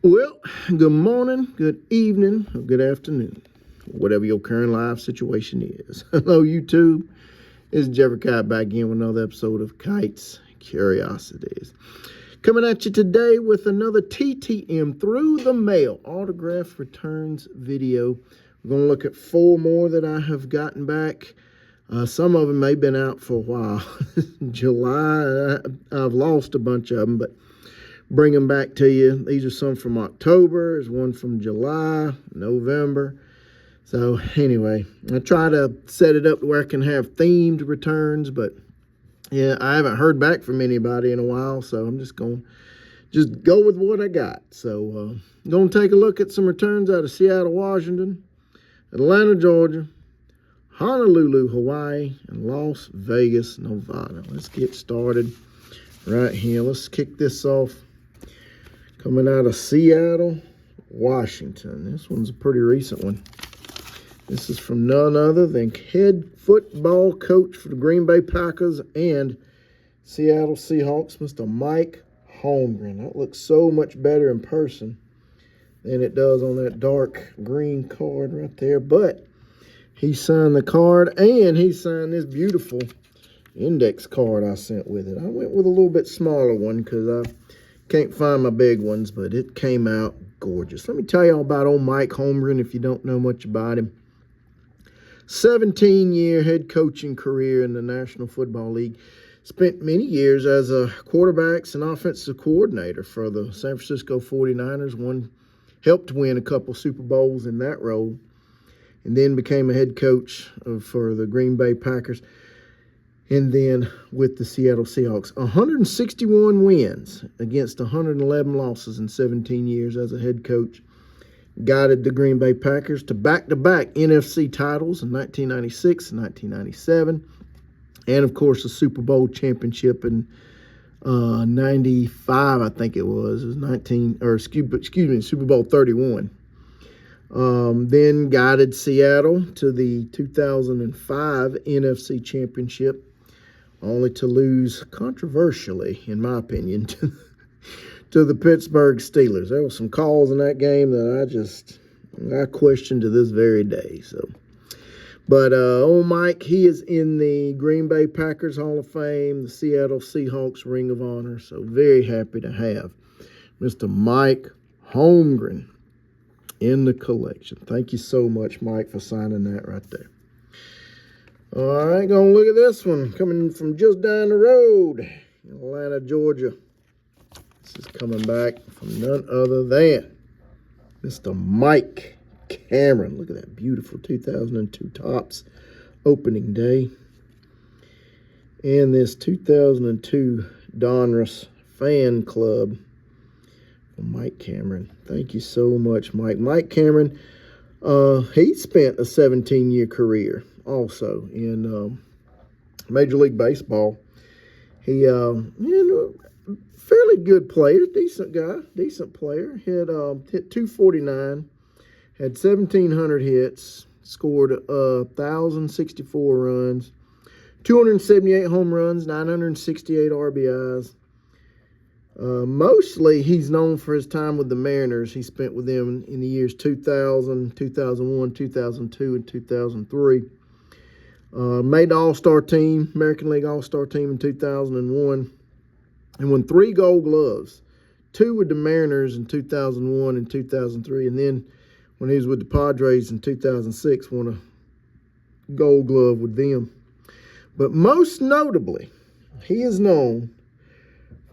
Well, good morning, good evening, or good afternoon, whatever your current life situation is. Hello, YouTube. It's Jeffrey Kite back again with another episode of Kite's Curiosities. Coming at you today with another TTM through the mail autograph returns video. We're going to look at 4 more that I have gotten back. Some of them may have been out for a while. July, I've lost a bunch of them, but bring them back to you. These are some from October. There's one from July, November. So anyway, I try to set it up where I can have themed returns, but yeah, I haven't heard back from anybody in a while, so I'm just going to go with what I got. So I'm going to take a look at some returns out of Seattle, Washington, Atlanta, Georgia, Honolulu, Hawaii, and Las Vegas, Nevada. Let's get started right here. Let's kick this off. Coming out of Seattle, Washington. This one's a pretty recent one. This is from none other than head football coach for the Green Bay Packers and Seattle Seahawks, Mr. Mike Holmgren. That looks so much better in person than it does on that dark green card right there. But he signed the card, and he signed this beautiful index card I sent with it. I went with a little bit smaller one because I can't find my big ones, but it came out gorgeous. Let me tell you all about old Mike Holmgren if you don't know much about him. 17-year head coaching career in the National Football League. Spent many years as a quarterbacks and offensive coordinator for the San Francisco 49ers. Helped win a couple Super Bowls in that role, and then became a head coach for the Green Bay Packers. And then with the Seattle Seahawks, 161 wins against 111 losses in 17 years as a head coach. Guided the Green Bay Packers to back-to-back NFC titles in 1996 and 1997. And, of course, the Super Bowl championship in 95, I think it was. It was Super Bowl 31. Then guided Seattle to the 2005 NFC championship, only to lose controversially, in my opinion, to the Pittsburgh Steelers. There were some calls in that game that I question to this very day. But old Mike, he is in the Green Bay Packers Hall of Fame, the Seattle Seahawks Ring of Honor. So very happy to have Mr. Mike Holmgren in the collection. Thank you so much, Mike, for signing that right there. All right, gonna look at this one coming from just down the road, Atlanta, Georgia. This is coming back from none other than Mr. Mike Cameron. Look at that beautiful 2002 Topps opening day. And this 2002 Donruss Fan Club from Mike Cameron. Thank you so much, Mike. Mike Cameron, he spent a 17-year career also in Major League Baseball. He, fairly good player, decent guy, decent player. Hit 249, had 1,700 hits, scored 1,064 runs, 278 home runs, 968 RBIs. Mostly he's known for his time with the Mariners. He spent with them in the years 2000, 2001, 2002, and 2003. Made the All-Star team, American League All-Star team in 2001, and won 3 Gold Gloves, 2 with the Mariners in 2001 and 2003, and then when he was with the Padres in 2006, won a Gold Glove with them. But most notably, he is known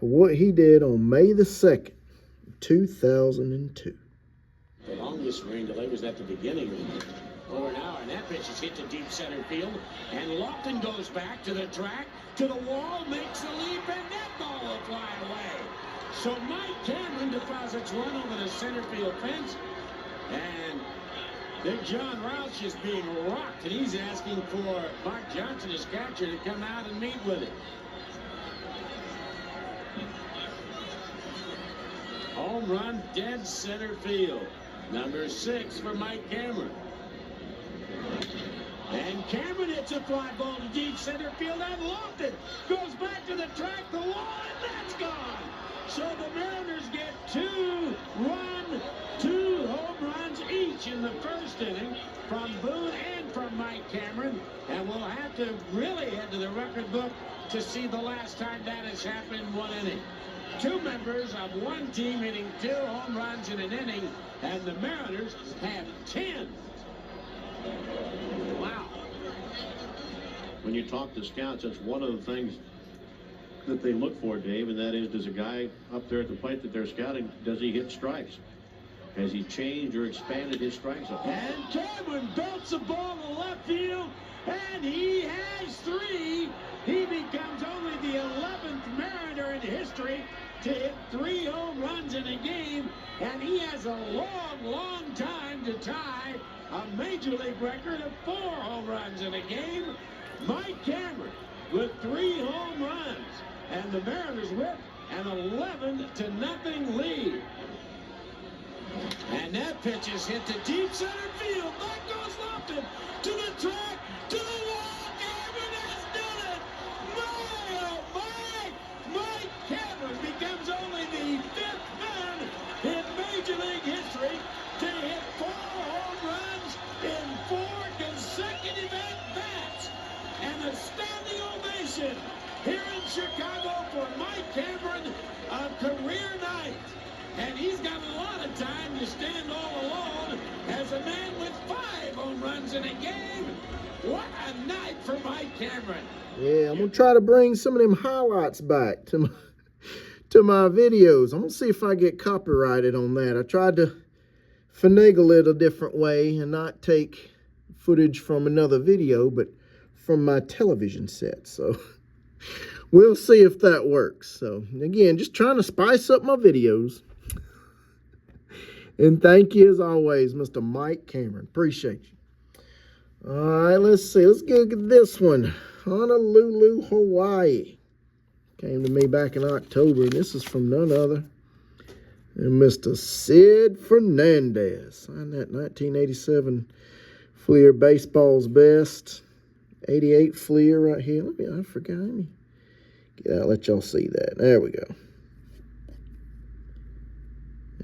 for what he did on May the 2nd, 2002. The longest rain delay was at the beginning of the game. Over an hour, and that pitch is hit to deep center field. And Lofton goes back to the track, to the wall, makes the leap, and that ball will fly away. So Mike Cameron deposits one over the center field fence. And Big John Roush is being rocked, and he's asking for Mark Johnson, his catcher, to come out and meet with it. Home run, dead center field. Number 6 for Mike Cameron. And Cameron hits a fly ball to deep center field, and Lofton goes back to the track, the wall, and that's gone. So the Mariners get 2 runs inning from Boone and from Mike Cameron. And we'll have to really head to the record book to see the last time that has happened in one inning. Two members of one team hitting 2 home runs in an inning, and the Mariners have 10. Wow. When you talk to scouts, that's one of the things that they look for, Dave, and that is, does a guy up there at the plate that they're scouting, does he hit strikes? Has he changed or expanded his strike zone? And Cameron belts the ball to left field, and he has 3. He becomes only the 11th Mariner in history to hit 3 home runs in a game, and he has a long, long time to tie a Major League record of 4 home runs in a game. Mike Cameron with 3 home runs, and the Mariners with an 11-0 lead. And that pitch is hit to deep center field. That goes Lofton to the track, to the wall. Cameron has done it. My, oh my! Mike Cameron becomes only the 5th man in Major League history to hit 4 home runs in 4 consecutive at-bats. And a standing ovation here in Chicago for Mike Cameron, a career night. And he's got a lot of time to stand all alone as a man with 5 home runs in a game. What a night for Mike Cameron. Yeah, I'm going to try to bring some of them highlights back to my videos. I'm going to see if I get copyrighted on that. I tried to finagle it a different way and not take footage from another video, but from my television set. So we'll see if that works. So again, just trying to spice up my videos. And thank you as always, Mr. Mike Cameron. Appreciate you. All right, let's see. Let's get this one. Honolulu, Hawaii. Came to me back in October. And this is from none other than Mr. Sid Fernandez. Signed that 1987 Fleer Baseball's Best. 88 Fleer right here. I forgot. Let me get out, let y'all see that. There we go.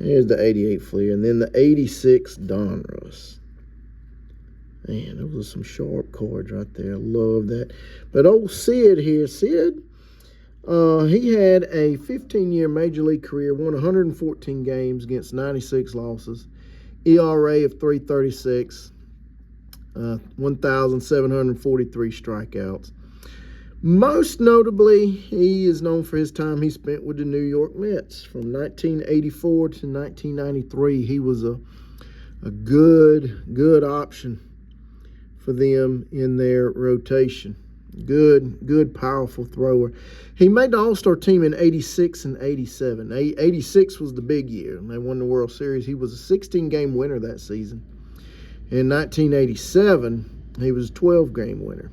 Here's the 88 Fleer, and then the 86 Donruss. Man, those are some sharp cards right there. I love that. But old Sid here, Sid, he had a 15-year Major League career, won 114 games against 96 losses, ERA of 3.36, 1,743 strikeouts. Most notably, he is known for his time he spent with the New York Mets. From 1984 to 1993, he was a good option for them in their rotation. Good, powerful thrower. He made the All-Star team in 86 and 87. 86 was the big year. They won the World Series. He was a 16-game winner that season. In 1987, he was a 12-game winner.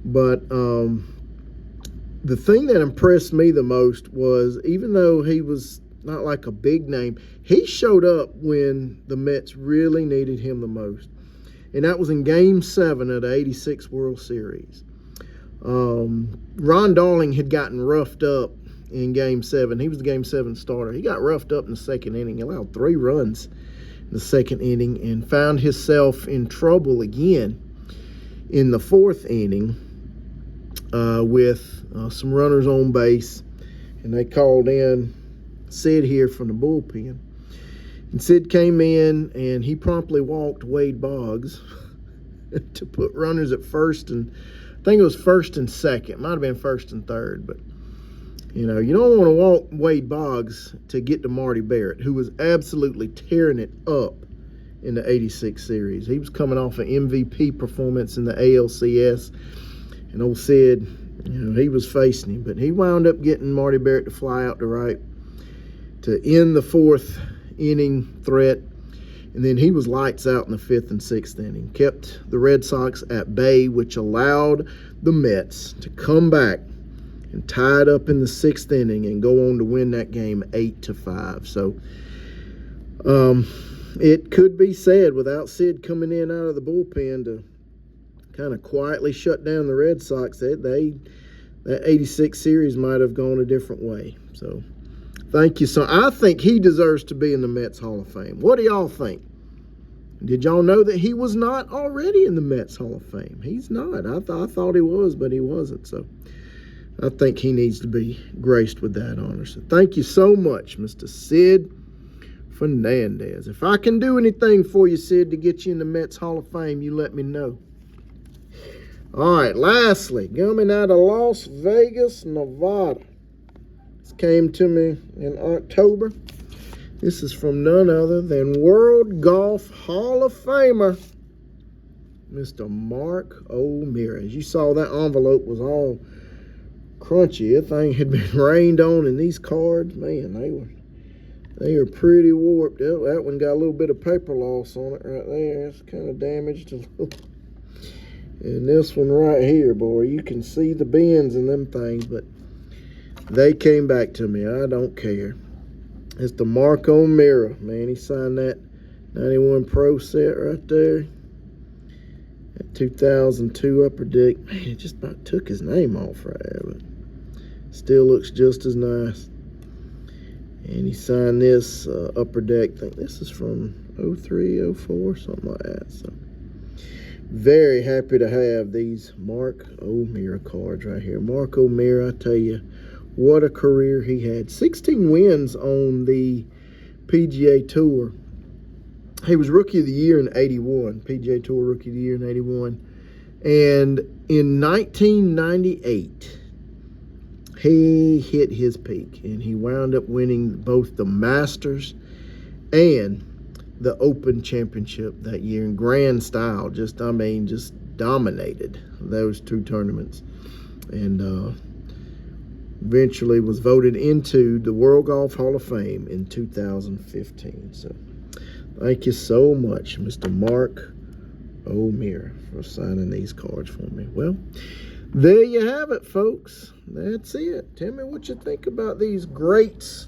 But the thing that impressed me the most was, even though he was not like a big name, he showed up when the Mets really needed him the most. And that was in Game 7 of the 86 World Series. Ron Darling had gotten roughed up in Game 7. He was the Game 7 starter. He got roughed up in the second inning. He allowed 3 runs in the second inning and found himself in trouble again in the 4th inning. With some runners on base, and they called in Sid here from the bullpen. And Sid came in, and he promptly walked Wade Boggs to put runners at first, and I think it was first and second. Might have been first and third, but you know, you don't want to walk Wade Boggs to get to Marty Barrett, who was absolutely tearing it up in the 86 series. He was coming off an MVP performance in the ALCS. And old Sid, you know, he was facing him. But he wound up getting Marty Barrett to fly out to right to end the 4th inning threat. And then he was lights out in the 5th and 6th inning. Kept the Red Sox at bay, which allowed the Mets to come back and tie it up in the 6th inning and go on to win that game 8-5. So it could be said, without Sid coming in out of the bullpen to kind of quietly shut down the Red Sox, that 86 series might have gone a different way. So thank you. So I think he deserves to be in the Mets Hall of Fame. What do y'all think? Did y'all know that he was not already in the Mets Hall of Fame? He's not. I thought he was, but he wasn't. So I think he needs to be graced with that honor. So thank you so much, Mr. Sid Fernandez. If I can do anything for you, Sid, to get you in the Mets Hall of Fame, you let me know. All right, lastly, coming out of Las Vegas, Nevada. This came to me in October. This is from none other than World Golf Hall of Famer, Mr. Mark O'Meara. As you saw, that envelope was all crunchy. That thing had been rained on, and these cards, man, they were pretty warped. That one got a little bit of paper loss on it right there. It's kind of damaged a little. And this one right here, boy, you can see the bends in them things, but they came back to me. I don't care. It's the Mark O'Meara, man. He signed that 91 Pro set right there. That 2002 Upper Deck. Man, it just about took his name off right there, but still looks just as nice. And he signed this Upper Deck. I think this is from 03, 04, something like that. So very happy to have these Mark O'Meara cards right here. Mark O'Meara, I tell you, what a career he had. 16 wins on the PGA Tour. He was Rookie of the Year in 81. PGA Tour Rookie of the Year in 81. And in 1998, he hit his peak. And he wound up winning both the Masters and the Open Championship that year in grand style. Just dominated those two tournaments. And eventually was voted into the World Golf Hall of Fame in 2015. So thank you so much, Mr. Mark O'Meara, for signing these cards for me. Well, there you have it, folks. That's it. Tell me what you think about these great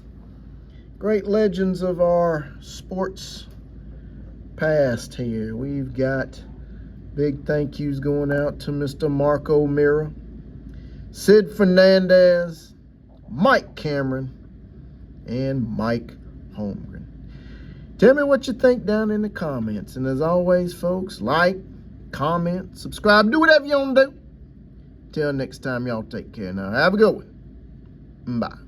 legends of our sports past here. We've got big thank yous going out to Mr. Mark O'Meara, Sid Fernandez, Mike Cameron, and Mike Holmgren. Tell me what you think down in the comments. And as always, folks, like, comment, subscribe, do whatever you want to do. Till next time, y'all take care now. Have a good one. Bye.